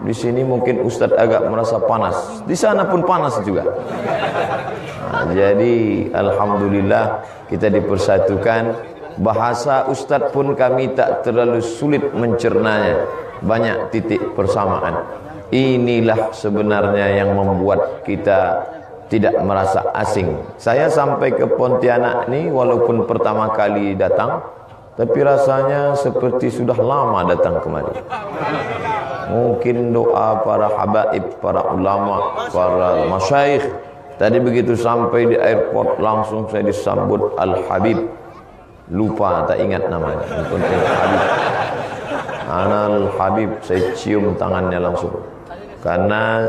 Di sini mungkin Ustadz agak merasa panas, di sana pun panas juga. Nah, jadi alhamdulillah kita dipersatukan. Bahasa Ustadz pun kami tak terlalu sulit mencernanya, banyak titik persamaan. Inilah sebenarnya yang membuat kita tidak merasa asing. Saya sampai ke Pontianak ini walaupun pertama kali datang, tapi rasanya seperti sudah lama datang kemari. Mungkin doa para habaib, para ulama, para masyayikh. Tadi begitu sampai di airport langsung saya disambut Al-Habib. Lupa, tak ingat namanya. Al-Habib. Al-Habib, saya cium tangannya langsung. Karena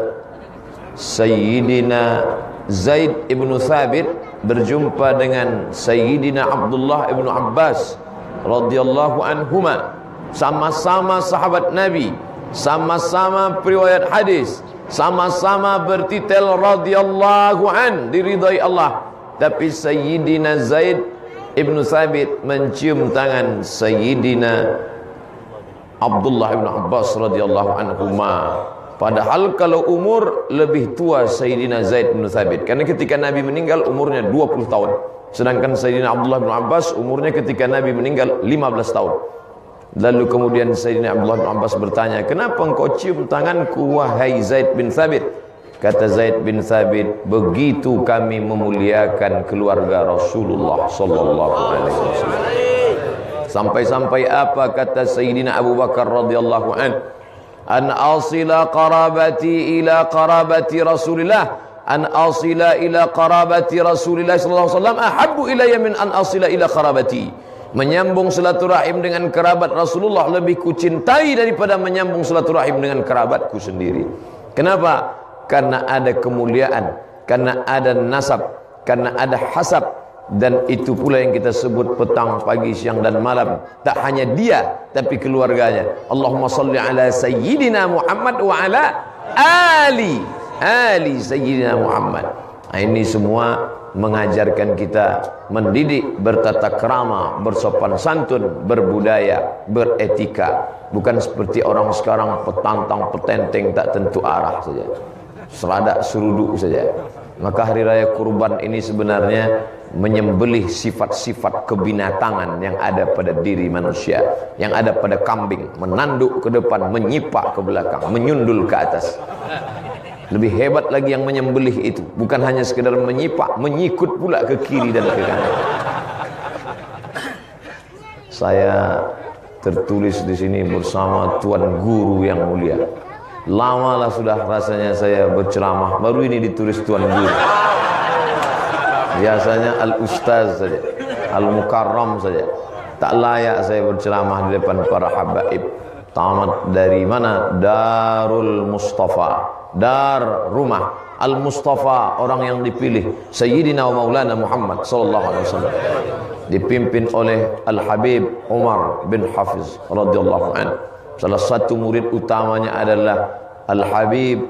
Sayyidina Zaid ibn Thabit berjumpa dengan Sayyidina Abdullah ibn Abbas radhiyallahu anhuma, sama-sama sahabat Nabi, sama-sama periwayat hadis, sama-sama bertitel radhiyallahu an, diridai Allah. Tapi Sayyidina Zaid ibn Thabit mencium tangan Sayyidina Abdullah ibn Abbas radhiyallahu anhuma. Padahal kalau umur lebih tua Sayyidina Zaid bin Thabit, karena ketika Nabi meninggal umurnya 20 tahun. Sedangkan Sayyidina Abdullah bin Abbas umurnya ketika Nabi meninggal 15 tahun. Lalu kemudian Sayyidina Abdullah bin Abbas bertanya, "Kenapa engkau cium tanganku wahai Zaid bin Thabit?" Kata Zaid bin Thabit, "Begitu kami memuliakan keluarga Rasulullah sallallahu alaihi wasallam." Sampai-sampai apa kata Sayyidina Abu Bakar radhiyallahu anhu? An asila qarabati ila qarabati Rasulillah, an asila ila qarabati Rasulillah sallallahu alaihi wasallam ahabbu ilayya min an asila ila qarabati. Menyambung silaturahim dengan kerabat Rasulullah lebih kucintai daripada menyambung silaturahim dengan kerabatku sendiri. Kenapa? Karena ada kemuliaan, karena ada nasab, karena ada hasab. Dan itu pula yang kita sebut petang, pagi, siang dan malam. Tak hanya dia, tapi keluarganya. Allahumma salli ala Sayyidina Muhammad wa ala ali Sayyidina Muhammad. Nah, ini semua mengajarkan kita mendidik, bertata krama, bersopan santun, berbudaya, beretika. Bukan seperti orang sekarang petantang, petenteng, tak tentu arah saja, seradak seruduk saja. Maka hari raya kurban ini sebenarnya menyembelih sifat-sifat kebinatangan yang ada pada diri manusia, yang ada pada kambing, menanduk ke depan, menyipak ke belakang, menyundul ke atas. Lebih hebat lagi yang menyembelih itu, bukan hanya sekedar menyipak, menyikut pula ke kiri dan ke kanan. Saya tertulis di sini bersama Tuan Guru yang mulia. Lamalah sudah rasanya saya berceramah, baru ini ditulis Tuan Guru. Biasanya Al-Ustaz saja, Al-Mukarram saja. Tak layak saya berceramah di depan para habaib. Tamat dari mana? Darul Mustafa, dar rumah. Al-Mustafa, orang yang dipilih, Sayyidina wa Maulana Muhammad sallallahu alaihi wasallam, dipimpin oleh Al-Habib Umar bin Hafiz radhiyallahu anhu. Salah satu murid utamanya adalah Al-Habib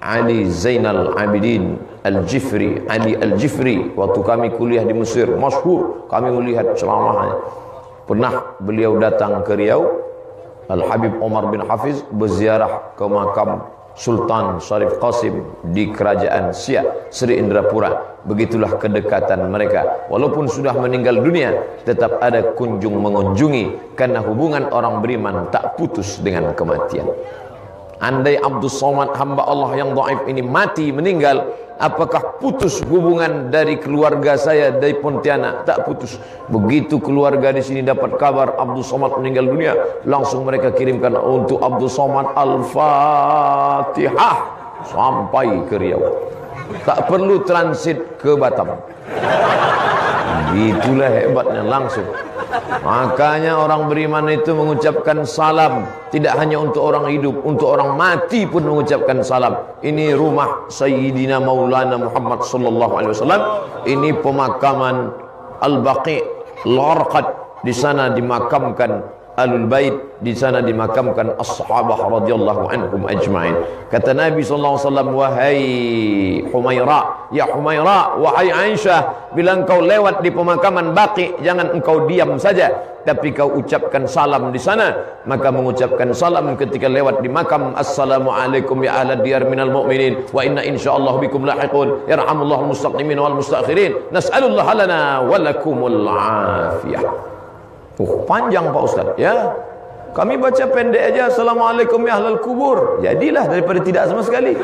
Ali Zainal Abidin Al-Jifri, Ali Al-Jifri. Waktu kami kuliah di Mesir, masyhur kami melihat ceramahnya. Pernah beliau datang ke Riau, Al-Habib Umar bin Hafiz berziarah ke makam Sultan Syarif Qasim di kerajaan Siak, Sri Indrapura. Begitulah kedekatan mereka. Walaupun sudah meninggal dunia, tetap ada kunjung mengunjungi, karena hubungan orang beriman tak putus dengan kematian. Andai Abdul Somad, hamba Allah yang dhaif ini mati, meninggal, apakah putus hubungan dari keluarga saya dari Pontianak? Tak putus. Begitu keluarga di sini dapat kabar Abdul Somad meninggal dunia, langsung mereka kirimkan untuk Abdul Somad Al-Fatihah sampai ke Riau. Tak perlu transit ke Batam. Itulah hebatnya, langsung. Makanya orang beriman itu mengucapkan salam tidak hanya untuk orang hidup, untuk orang mati pun mengucapkan salam. Ini rumah Sayyidina Maulana Muhammad sallallahu alaihi wasallam. Ini pemakaman Al-Baqi' Al-Gharqad. Di sana dimakamkan Alul Bait, di sana dimakamkan as-sahabah radhiyallahu anhum ajma'in. Kata Nabi sallallahu alaihi wasallam, wahai Humaira, ya Humaira, wahai Aisyah, bila engkau lewat di pemakaman Baqi, jangan engkau diam saja, tapi kau ucapkan salam di sana. Maka mengucapkan salam ketika lewat di makam, assalamualaikum ya ahla diyar minal mu'minin wa inna insyaallah bikum lahiqun yarhamullahu al-mustaqimin wal mustakhirin nas'alullah lana wa lakumul afiyah. Panjang Pak Ustaz ya. Kami baca pendek aja, assalamualaikum ya ahlal kubur, jadilah daripada tidak sama sekali.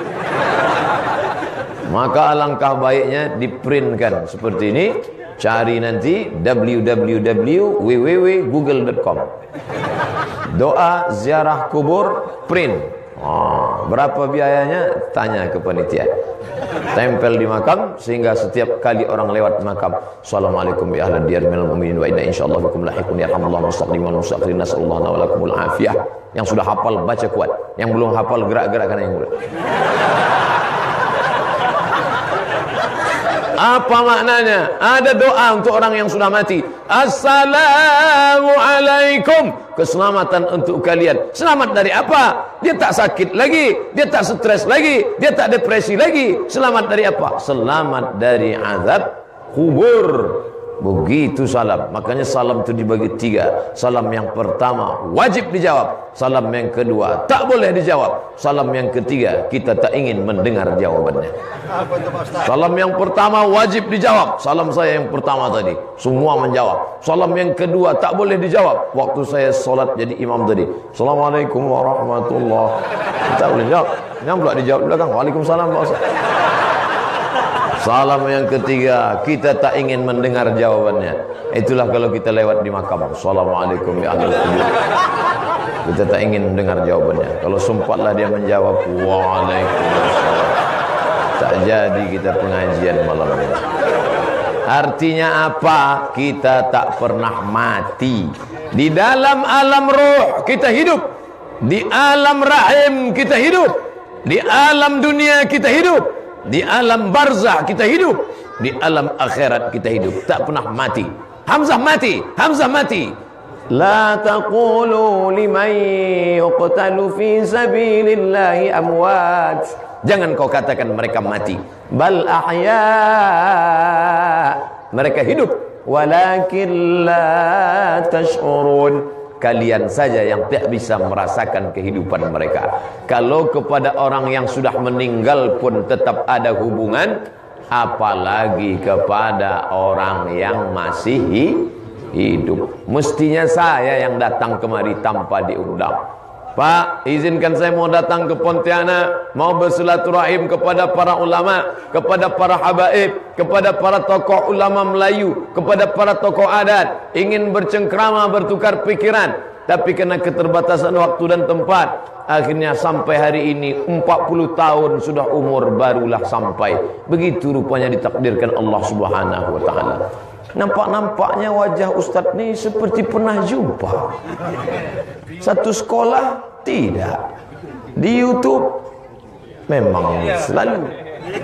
Maka alangkah baiknya diprintkan seperti ini. Cari nanti www.google.com doa ziarah kubur print. Berapa biayanya? Tanya ke panitia. Tempel di makam, sehingga setiap kali orang lewat makam, assalamualaikum ya ahlan diyar minal mu'minin wa inna insyaallah bikum lahiqun yarhamullahu mustaqim wal mustaqirin nasallallahu wa lakumul afiyah. Yang sudah hafal baca kuat, yang belum hafal gerak-gerakkan yang mudah. Apa maknanya? Ada doa untuk orang yang sudah mati. Assalamualaikum, keselamatan untuk kalian. Selamat dari apa? Dia tak sakit lagi, dia tak stres lagi, dia tak depresi lagi. Selamat dari apa? Selamat dari azab kubur. Begitu salam. Makanya salam itu dibagi 3. Salam yang pertama wajib dijawab, salam yang kedua tak boleh dijawab, salam yang ketiga kita tak ingin mendengar jawabannya. Salam yang pertama wajib dijawab, salam saya yang pertama tadi semua menjawab. Salam yang kedua tak boleh dijawab, waktu saya solat jadi imam tadi, assalamualaikum warahmatullahi, tak boleh jawab. Yang pula dijawab belakang, waalaikumsalam Pak Ustaz. Salam yang ketiga kita tak ingin mendengar jawabannya. Itulah kalau kita lewat di makam, assalamualaikum ya ahlal kubur, kita tak ingin mendengar jawabannya. Kalau sempatlah dia menjawab waalaikumsalam, tak jadi kita pengajian malam ini. Artinya apa? Kita tak pernah mati. Di dalam alam roh kita hidup, di alam rahim kita hidup, di alam dunia kita hidup, di alam barzah kita hidup, di alam akhirat kita hidup, tak pernah mati. Hamzah mati, Hamzah mati. La taqulu liman yuqtalu fi sabilillahi amwat. Jangan kau katakan mereka mati. Bal ahya, mereka hidup. Walakin la tash'urun, kalian saja yang tidak bisa merasakan kehidupan mereka. Kalau kepada orang yang sudah meninggal pun tetap ada hubungan, apalagi kepada orang yang masih hidup. Mestinya saya yang datang kemari tanpa diundang. Pak, izinkan saya mau datang ke Pontianak, mau bersilaturahim kepada para ulama, kepada para habaib, kepada para tokoh ulama Melayu, kepada para tokoh adat, ingin bercengkrama, bertukar pikiran, tapi karena keterbatasan waktu dan tempat, akhirnya sampai hari ini 40 tahun sudah umur barulah sampai. Begitu rupanya ditakdirkan Allah Subhanahu wa taala. Nampak-nampaknya wajah Ustaz ni seperti pernah jumpa. Satu sekolah tidak, di YouTube memang selalu,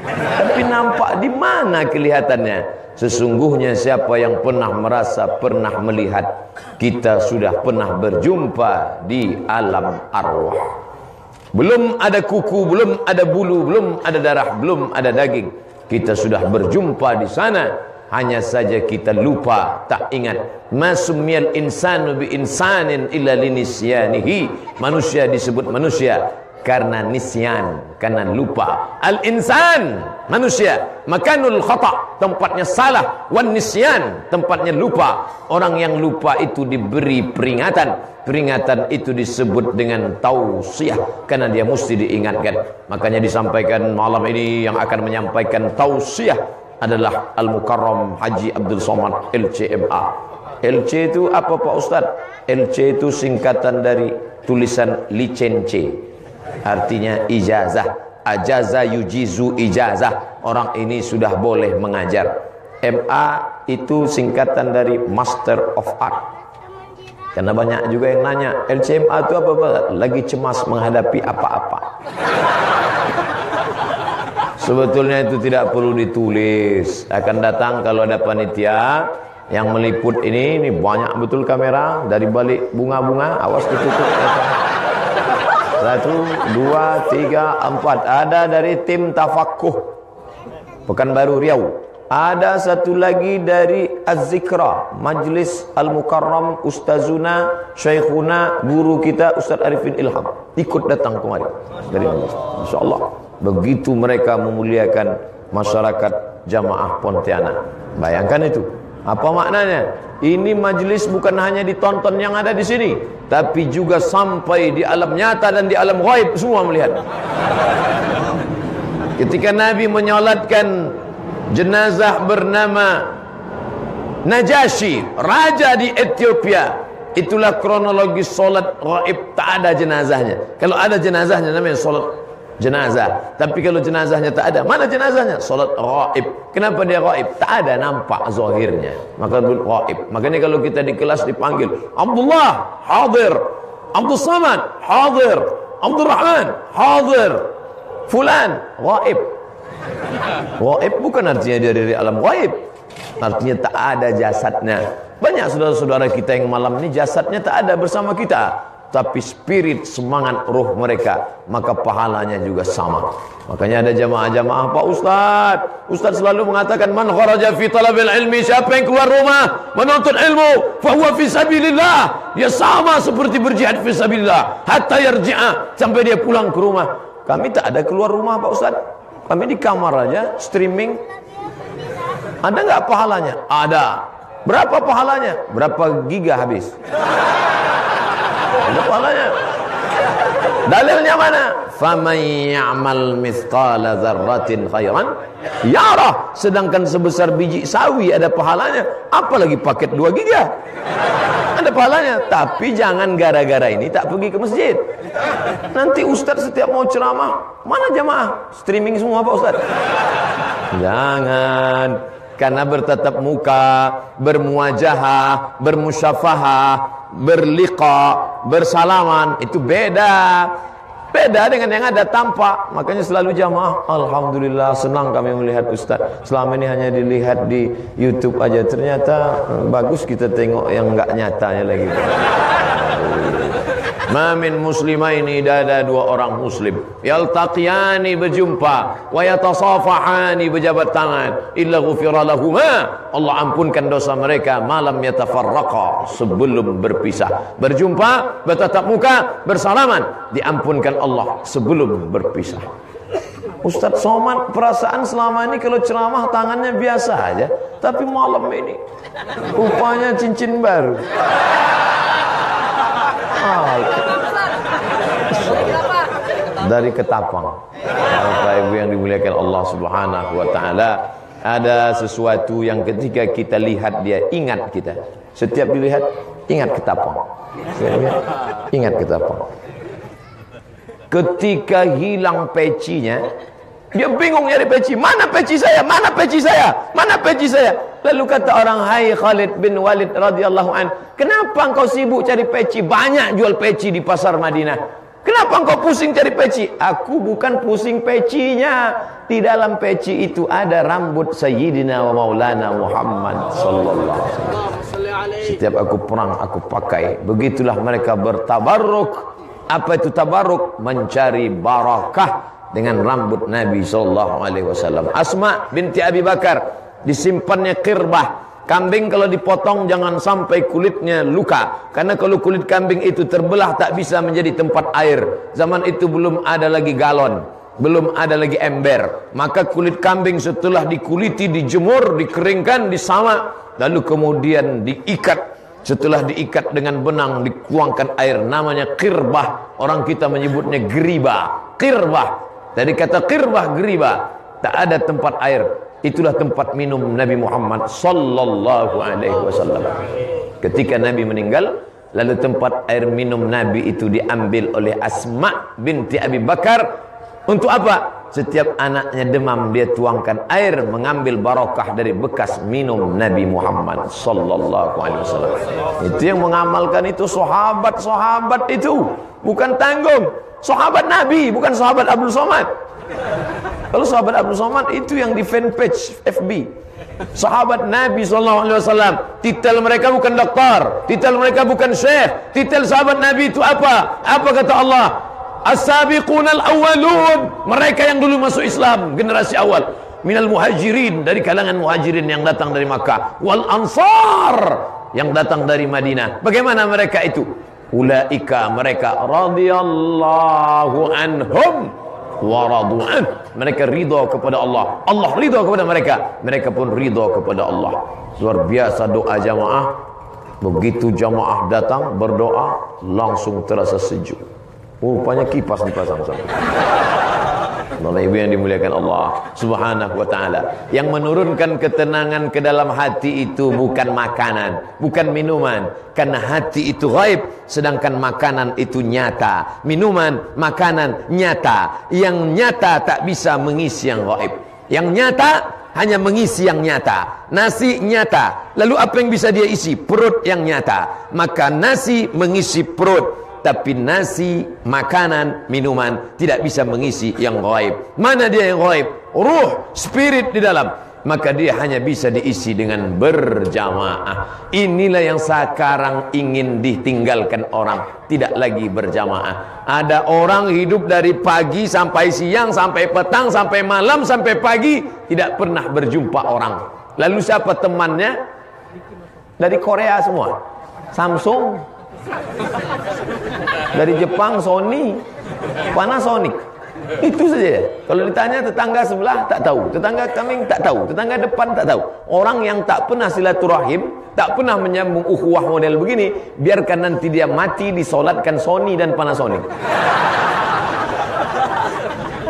tapi nampak di mana kelihatannya? Sesungguhnya siapa yang pernah merasa, pernah melihat, kita sudah pernah berjumpa di alam arwah. Belum ada kuku, belum ada bulu, belum ada darah, belum ada daging, kita sudah berjumpa di sana. Hanya saja kita lupa, tak ingat. Masumiyal insanu bi insanin illa linisyanihi. Manusia disebut manusia karena nisyan, karena lupa. Al-insan, manusia, makanul khata', tempatnya salah, wan nisyan, tempatnya lupa. Orang yang lupa itu diberi peringatan. Peringatan itu disebut dengan tausiah, karena dia mesti diingatkan. Makanya disampaikan malam ini yang akan menyampaikan tausiah adalah Al-Mukarram Haji Abdul Somad LCMA. LC itu apa Pak Ustaz? LC itu singkatan dari tulisan licence, artinya ijazah. Ajaza yujizu ijazah, orang ini sudah boleh mengajar. MA itu singkatan dari Master of Art. Karena banyak juga yang nanya, LCMA itu apa Pak? Lagi cemas menghadapi apa-apa. Sebetulnya itu tidak perlu ditulis. Akan datang kalau ada panitia, Yang meliput ini banyak betul kamera. Dari balik bunga-bunga, awas ditutup. 1, 2, 3, 4. Ada dari tim Tafakuh Pekanbaru Riau. Ada satu lagi dari Az-Zikra, Majlis Al-Mukarram, Ustazuna, Syekhuna, guru kita Ustaz Arifin Ilham ikut datang kemari dari majlis. InsyaAllah begitu mereka memuliakan masyarakat jamaah Pontianak. Bayangkan itu. Apa maknanya? Ini majlis bukan hanya ditonton yang ada di sini, tapi juga sampai di alam nyata dan di alam ghaib semua melihat. Ketika Nabi menyolatkan jenazah bernama Najasyi, raja di Ethiopia, itulah kronologi solat ghaib. Tak ada jenazahnya. Kalau ada jenazahnya namanya solat jenazah. Tapi kalau jenazahnya tak ada, mana jenazahnya? Solat ghaib. Kenapa dia ghaib? Tak ada nampak zahirnya, maka ghaib. Makanya kalau kita di kelas dipanggil Abdullah, hadir. Abdul Samad, hadir. Abdul Rahman, hadir. Fulan, ghaib. Ghaib bukan artinya dia dari alam ghaib, artinya tak ada jasadnya. Banyak saudara-saudara kita yang malam ini jasadnya tak ada bersama kita, tapi spirit, semangat roh mereka, maka pahalanya juga sama. Makanya ada jamaah-jamaah, Pak Ustaz selalu mengatakan man kharaja fi talabil ilmi, siapa yang keluar rumah menuntut ilmu, fa huwa fi sabilillah, dia sama seperti berjihad fi sabilillah hatta yarji'a, sampai dia pulang ke rumah. Kami tak ada keluar rumah Pak Ustaz, kami di kamar aja streaming. Ada nggak pahalanya? Ada. Berapa pahalanya? Berapa giga habis? Ada pahalanya. Dalilnya mana? Faman ya'mal mithqala dzarratin khairan yarah. Sedangkan sebesar biji sawi ada pahalanya, apalagi paket 2 giga. Ada pahalanya. Tapi jangan gara-gara ini tak pergi ke masjid. Nanti Ustaz setiap mau ceramah, mana jamaah? Streaming semua Pak Ustaz. Jangan. Karena bertatap muka, bermuajahah, bermusyafahah, berliqa, bersalaman, itu beda. Beda dengan yang ada tampak. Makanya selalu jamaah, alhamdulillah senang kami melihat Ustaz. Selama ini hanya dilihat di YouTube aja, ternyata bagus kita tengok yang enggak nyatanya lagi. Mamin muslimaini, ada 2 orang muslim yaltaqiyani, berjumpa, wa yatasafahani, berjabat tangan, illa ghufira lahuma, Allah ampunkan dosa mereka, malam yatafarraqa, sebelum berpisah. Berjumpa, bertatap muka, bersalaman, diampunkan Allah sebelum berpisah. Ustaz Somad perasaan selama ini kalau ceramah tangannya biasa aja, tapi malam ini rupanya cincin baru. Dari Ketapang. Bapak Ibu yang dimuliakan Allah Subhanahu wa taala, ada sesuatu yang ketika kita lihat dia ingat kita. Setiap dilihat ingat Ketapang. Ingat Ketapang. Ketika hilang pecinya, dia bingung nyari peci. Mana peci saya? Mana peci saya? Mana peci saya? Lalu kata orang, hai Khalid bin Walid radhiyallahu an, kenapa engkau sibuk cari peci? Banyak jual peci di pasar Madinah. Kenapa engkau pusing cari peci? Aku bukan pusing pecinya. Di dalam peci itu ada rambut Sayyidina wa Maulana Muhammad sallallahu alaihi wasallam. Setiap aku perang aku pakai. Begitulah mereka bertabarruk. Apa itu tabarruk? Mencari barakah dengan rambut Nabi sallallahu alaihi wasallam. Asma binti Abi Bakar disimpannya qirbah. Kambing kalau dipotong jangan sampai kulitnya luka, karena kalau kulit kambing itu terbelah tak bisa menjadi tempat air. Zaman itu belum ada lagi galon, belum ada lagi ember. Maka kulit kambing setelah dikuliti, dijemur, dikeringkan, disamak, lalu kemudian diikat. Setelah diikat dengan benang, dikuangkan air, namanya qirbah. Orang kita menyebutnya geriba. Qirbah dari kata qirbah, geriba, tak ada tempat air. Itulah tempat minum Nabi Muhammad sallallahu alaihi wasallam. Ketika Nabi meninggal, lalu tempat air minum Nabi itu diambil oleh Asma binti Abi Bakar. Untuk apa? Setiap anaknya demam, dia tuangkan air, mengambil barakah dari bekas minum Nabi Muhammad sallallahu alaihi wasallam. Itu yang mengamalkan itu sahabat-sahabat itu, bukan tanggung. Sahabat Nabi, bukan sahabat Abdul Somad. Kalau sahabat Abdul Somad itu yang di fanpage FB. Sahabat Nabi SAW, titel mereka bukan doktor, titel mereka bukan syekh. Titel sahabat Nabi itu apa? Apa kata Allah? As-sabiqunal awwalun, mereka yang dulu masuk Islam, generasi awal. Minal muhajirin, dari kalangan muhajirin yang datang dari Makkah. Wal ansar, yang datang dari Madinah. Bagaimana mereka itu? Ulaika, mereka radhiyallahu anhum wa radu'an, mereka ridha kepada Allah, Allah ridha kepada mereka, mereka pun ridha kepada Allah. Luar biasa doa jamaah. Begitu jamaah datang berdoa, langsung terasa sejuk. Rupanya kipas dipasang sama. Bapak Ibu yang dimuliakan Allah Subhanahu wa ta'ala, yang menurunkan ketenangan ke dalam hati itu bukan makanan, bukan minuman, karena hati itu gaib, sedangkan makanan itu nyata. Minuman, makanan nyata. Yang nyata tak bisa mengisi yang gaib. Yang nyata hanya mengisi yang nyata. Nasi nyata, lalu apa yang bisa dia isi? Perut yang nyata. Maka nasi mengisi perut, tapi nasi, makanan, minuman tidak bisa mengisi yang gaib. Mana dia yang gaib? Ruh, spirit di dalam. Maka dia hanya bisa diisi dengan berjamaah. Inilah yang sekarang ingin ditinggalkan orang, tidak lagi berjamaah. Ada orang hidup dari pagi sampai siang, sampai petang, sampai malam, sampai pagi, tidak pernah berjumpa orang. Lalu siapa temannya? Dari Korea semua, Samsung. Dari Jepang Sony, Panasonic. Itu saja. Kalau ditanya tetangga sebelah tak tahu, tetangga kami tak tahu, tetangga depan tak tahu. Orang yang tak pernah silaturahim, tak pernah menyambung ukhuwah model begini, biarkan nanti dia mati disolatkan Sony dan Panasonic.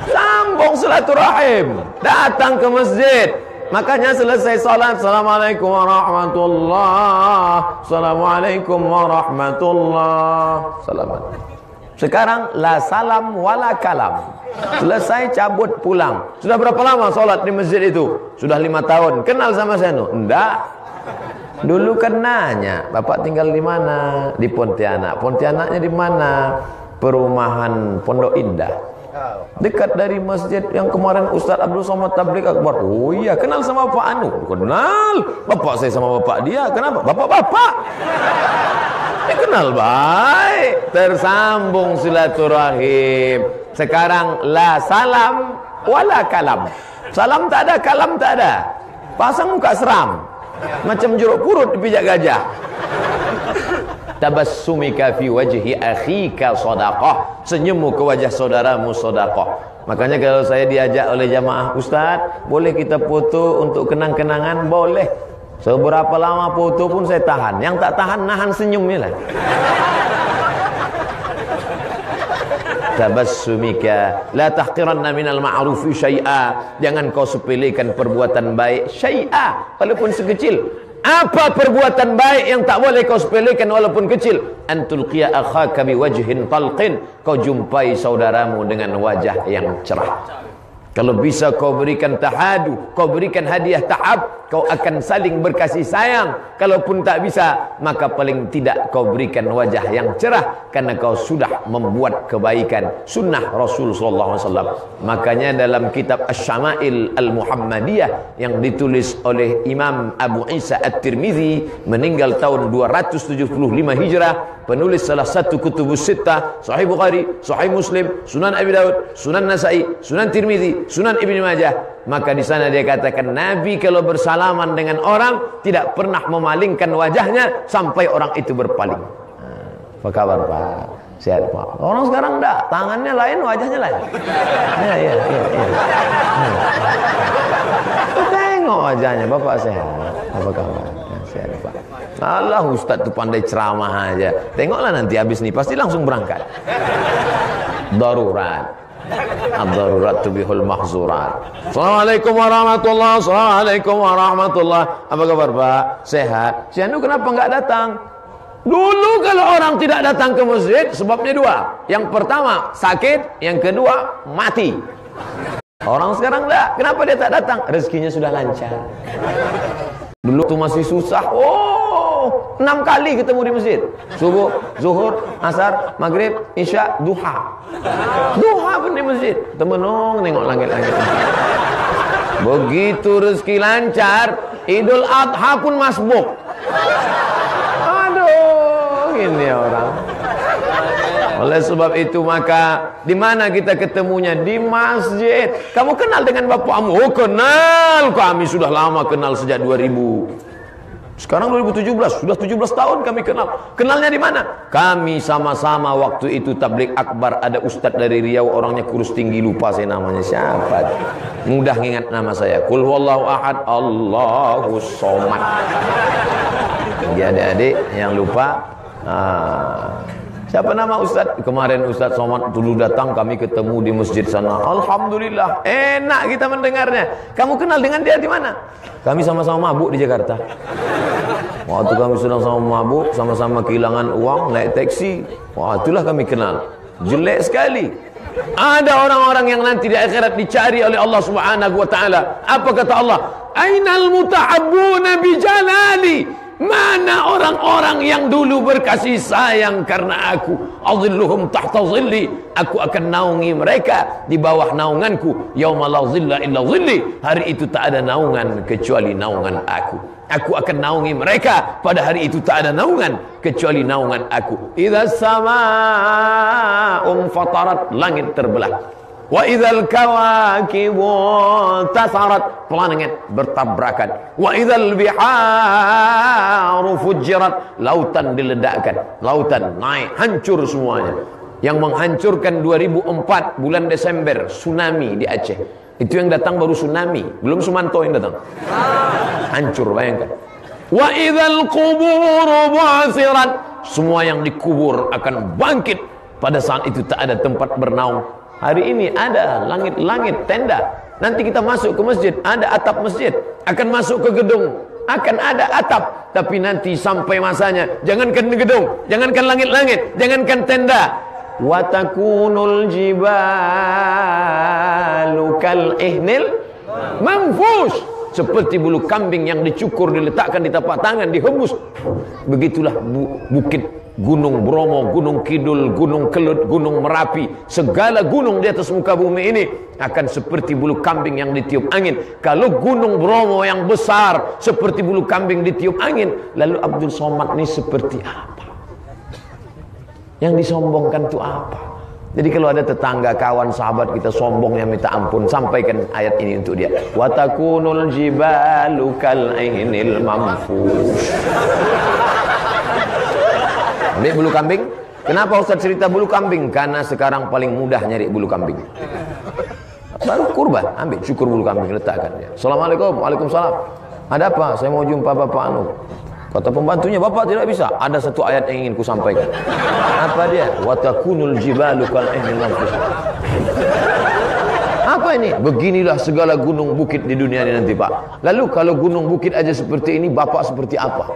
Sambung silaturahim, datang ke masjid. Makanya selesai salat, Assalamualaikum warahmatullah, Assalamualaikum warahmatullah, salaman. Sekarang la salam wala kalam. Selesai cabut pulang. Sudah berapa lama salat di masjid itu? Sudah 5 tahun. Kenal sama saya no? Enggak. Dulu kan nanya, Bapak tinggal di mana? Di Pontianak. Pontianaknya di mana? Perumahan Pondok Indah. Dekat dari masjid yang kemarin Ustaz Abdul Somad Tabligh Akbar. Oh iya, kenal sama Pak Anu? Kenal. Bapak saya sama bapak dia. Kenapa? Bapak-bapak. Kenal baik. Tersambung silaturahim. Sekarang la salam wala kalam. Salam tak ada, kalam tak ada. Pasang muka seram, macam jeruk purut dipijak gajah. Tabassumika fi wajhi akhika sadaqah, senyummu ke wajah saudaramu sedekah. Makanya kalau saya diajak oleh jamaah, Ustaz, boleh kita foto untuk kenang-kenangan? Boleh. Seberapa lama foto pun saya tahan. Yang tak tahan nahan senyumnya lah. Tabassumika la tahqiranna minal ma'rufi syai'a, jangan kau sepelekan perbuatan baik syai'a, walaupun sekecil. Apa perbuatan baik yang tak boleh kau sepelekan walaupun kecil? Antul qiya akhaka biwajhin talqin, kau jumpai saudaramu dengan wajah yang cerah. Kalau bisa kau berikan tahadu, kau berikan hadiah tahab, kau akan saling berkasih sayang. Kalaupun tak bisa, maka paling tidak kau berikan wajah yang cerah, karena kau sudah membuat kebaikan. Sunnah Rasul sallallahu alaihi wasallam. Makanya dalam kitab Asy-Syama'il Al-Muhammadiyah yang ditulis oleh Imam Abu Isa At-Tirmizi, meninggal tahun 275 Hijrah, penulis salah satu kutubus sittah, Sahih Bukhari, Sahih Muslim, Sunan Abi Daud, Sunan Nasa'i, Sunan Tirmizi, Sunan Ibnu Majah. Maka di sana dia katakan, Nabi kalau bersalaman dengan orang tidak pernah memalingkan wajahnya sampai orang itu berpaling. Apa kabar Pak? Sehat Pak? Orang sekarang enggak, tangannya lain, wajahnya lain. Ya. Tengok wajahnya, Bapak sehat. Apa kabar? Sehat Pak. Allah, Ustaz itu pandai ceramah aja. Tengoklah nanti habis nih pasti langsung berangkat. Darurat. Ad-darurat tubihul mahzurat. Assalamualaikum warahmatullahi. Assalamualaikum warahmatullahi. Apa kabar Pak? Sehat. Si Anu kenapa enggak datang? Dulu kalau orang tidak datang ke masjid, sebabnya dua. Yang pertama sakit, yang kedua mati. Orang sekarang enggak. Kenapa dia tak datang? Rezekinya sudah lancar. Dulu tuh masih susah. 6 kali ketemu di masjid. Subuh, zuhur, asar, maghrib, isya, duha. Duha pun di masjid. Temenung nengok langit-langit. Begitu rezeki lancar, Idul Adha pun masbuk. Aduh, ini orang. Oleh sebab itu maka di mana kita ketemunya? Di masjid. Kamu kenal dengan bapakmu? Oh, kenal. Kami sudah lama kenal sejak 2000. Sekarang 2017, sudah 17 tahun kami kenal. Kenalnya di mana? Kami sama-sama waktu itu tabligh akbar, ada ustadz dari Riau, orangnya kurus tinggi, lupa saya namanya siapa. Mudah ingat nama saya. Qul huwallahu ahad, Allahus somad. Bagi adik-adik yang lupa, siapa nama ustadz? Kemarin Ustadz Somad dulu datang, kami ketemu di masjid sana. Alhamdulillah, enak kita mendengarnya. Kamu kenal dengan dia di mana? Kami sama-sama mabuk di Jakarta. Waktu kami sedang sama mabuk, sama-sama kehilangan uang, naik taksi. Wah, itulah kami kenal. Jelek sekali. Ada orang-orang yang nanti di akhirat dicari oleh Allah Subhanahu wa taala. Apa kata Allah? Ainal mutahabbuna bi jalali? Mana orang-orang yang dulu berkasih sayang karena aku? Adhilluhum tahta zilli. Aku akan naungi mereka di bawah naunganku. Yauma la zilla illa zilli. Hari itu tak ada naungan kecuali naungan aku. Aku akan naungi mereka. Pada hari itu tak ada naungan kecuali naungan aku. Idza samaa'un fatarat, langit terbelah. Wa idzal kawakibu tasarat, planet bertabrakan. Wa idzal biharu fujirat, lautan diledakkan. Lautan naik, hancur semuanya. Yang menghancurkan 2004 bulan Desember, tsunami di Aceh. Itu yang datang baru tsunami, belum Sumanto yang datang. Hancur, bayangkan. Wa idzal quburu bu'sirat, semua yang dikubur akan bangkit. Pada saat itu tak ada tempat bernaung. Hari ini ada langit-langit tenda. Nanti kita masuk ke masjid, ada atap masjid. Akan masuk ke gedung, akan ada atap. Tapi nanti sampai masanya, jangankan gedung, jangankan langit-langit, jangankan tenda. Wa takunul jibalu kal ihnil manfush, seperti bulu kambing yang dicukur, diletakkan di tapak tangan, dihembus. Begitulah bukit Gunung Bromo, Gunung Kidul, Gunung Kelut, Gunung Merapi, segala gunung di atas muka bumi ini akan seperti bulu kambing yang ditiup angin. Kalau Gunung Bromo yang besar seperti bulu kambing ditiup angin, lalu Abdul Somad ini seperti apa? Yang disombongkan itu apa? Jadi kalau ada tetangga, kawan, sahabat kita sombong yang minta ampun, sampaikan ayat ini untuk dia. Wa takunul jibalu kal ainil manfush. Ambil bulu kambing. Kenapa Ustaz cerita bulu kambing? Karena sekarang paling mudah nyari bulu kambing. Baru kurban, ambil cukur bulu kambing, letakkan dia. Assalamualaikum. Waalaikumsalam. Ada apa? Saya mau jumpa Bapak Anu. Kata pembantunya, Bapak tidak bisa. Ada satu ayat yang ingin ku sampaikan. Apa dia? Wa takunul jibalu kal ainil manfush. Apa ini? Beginilah segala gunung bukit di dunia ini nanti, Pak. Lalu kalau gunung bukit aja seperti ini, Bapak seperti apa?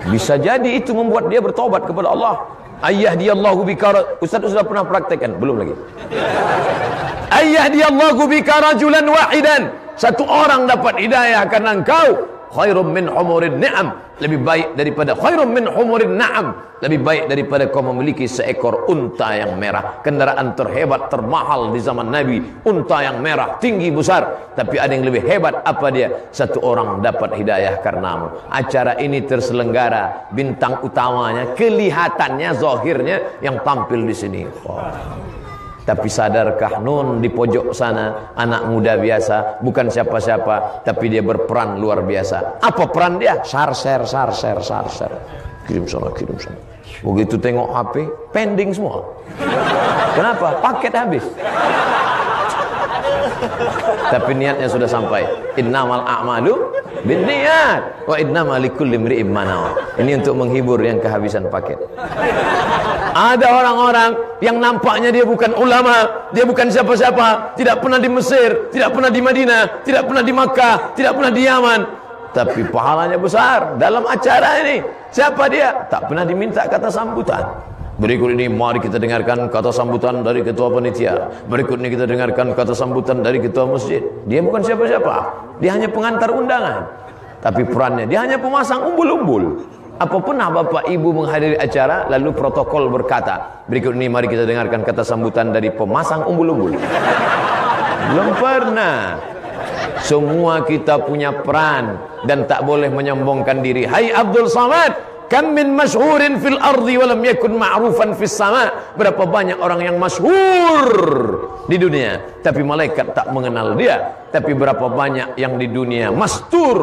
Bisa jadi itu membuat dia bertobat kepada Allah. Ayyahdiyallahu bika, Ustaz sudah pernah praktekkan? Belum lagi. Ayyahdiyallahu bika rajulan wahidan, satu orang dapat hidayah karena engkau. Khairum min humurin ni'am, lebih baik daripada khairum min humurin na'am, lebih baik daripada kau memiliki seekor unta yang merah. Kendaraan terhebat, termahal di zaman Nabi, unta yang merah, tinggi, besar. Tapi ada yang lebih hebat, apa dia? Satu orang dapat hidayah karenamu. Acara ini terselenggara, bintang utamanya, kelihatannya, zahirnya yang tampil di sini. Tapi sadarkah Nun di pojok sana, anak muda biasa, bukan siapa-siapa, tapi dia berperan luar biasa. Apa peran dia? Sarser. Kirim sana. Begitu tengok HP, pending semua. Kenapa? Paket habis. Tapi niatnya sudah sampai. Innamal a'malu binniyat wa innamal likulli imri'in ma nawa. Ini untuk menghibur yang kehabisan paket. Ada orang-orang yang nampaknya dia bukan ulama, dia bukan siapa-siapa, tidak pernah di Mesir, tidak pernah di Madinah, tidak pernah di Makkah, tidak pernah di Yaman, tapi pahalanya besar dalam acara ini. Siapa dia? Tak pernah diminta kata sambutan. Berikut ini mari kita dengarkan kata sambutan dari ketua panitia. Berikut ini kita dengarkan kata sambutan dari ketua masjid. Dia bukan siapa-siapa, dia hanya pengantar undangan. Tapi perannya, dia hanya pemasang umbul-umbul. Apa pernah Bapak Ibu menghadiri acara lalu protokol berkata, berikut ini mari kita dengarkan kata sambutan dari pemasang umbul-umbul? Belum pernah. Semua kita punya peran dan tak boleh menyombongkan diri. Hai Abdul Samad, kam min masyhurin fil ardi walam yakun ma'rufan fis sama. Berapa banyak orang yang masyhur di dunia tapi malaikat tak mengenal dia. Tapi berapa banyak yang di dunia mastur,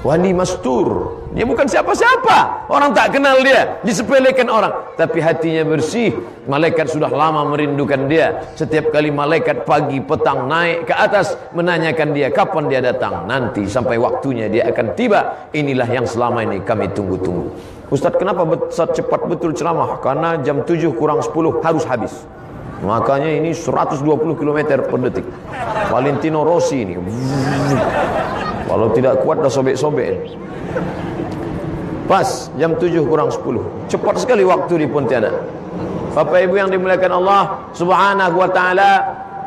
wali mastur, dia bukan siapa-siapa, orang tak kenal dia, disepelekan orang, tapi hatinya bersih. Malaikat sudah lama merindukan dia. Setiap kali malaikat pagi petang naik ke atas menanyakan dia kapan dia datang. Nanti sampai waktunya dia akan tiba. Inilah yang selama ini kami tunggu-tunggu. Ustaz, kenapa Ustaz cepat betul ceramah? Karena jam 7 kurang 10 harus habis. Makanya ini 120 km per detik. Valentino Rossi ini. Kalau tidak kuat dah sobek-sobek. Pas jam 7 kurang 10. Cepat sekali waktu di Pontianak. Bapak Ibu yang dimuliakan Allah Subhanahu wa taala,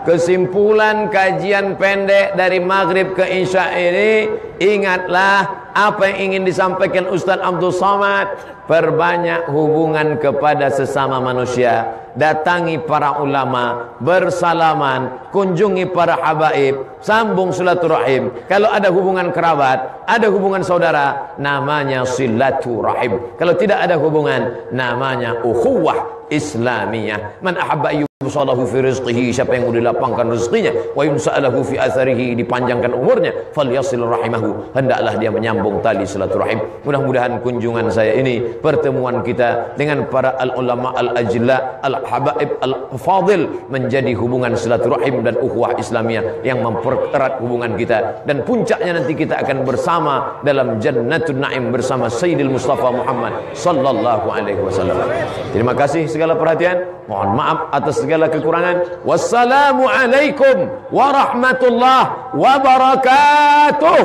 kesimpulan kajian pendek dari maghrib ke isya ini, ingatlah apa yang ingin disampaikan Ustaz Abdul Samad. Perbanyak hubungan kepada sesama manusia, datangi para ulama, bersalaman, kunjungi para habaib, sambung silaturahim. Kalau ada hubungan kerabat, ada hubungan saudara, namanya silaturahim. Kalau tidak ada hubungan, namanya ukhuwah Islamiyah. Man ahabba yusalahu fi rizqihi, siapa yang dilapangkan rezekinya, wa yumsa'alahu fi atharihi, dipanjangkan umurnya, falyasil rahimahu, hendaklah dia menyambung tali silaturahim. Mudah-mudahan kunjungan saya ini, pertemuan kita dengan para al-ulama al-ajla, al-habaib, al-fadil, menjadi hubungan silaturahim dan ukhuwah Islamiyah yang mempererat hubungan kita, dan puncaknya nanti kita akan bersama dalam Jannatul Naim bersama Sayyidil Mustafa Muhammad sallallahu alaihi wasallam. Terima kasih segala perhatian, mohon maaf atas segala kekurangan. Wassalamualaikum warahmatullahi wabarakatuh.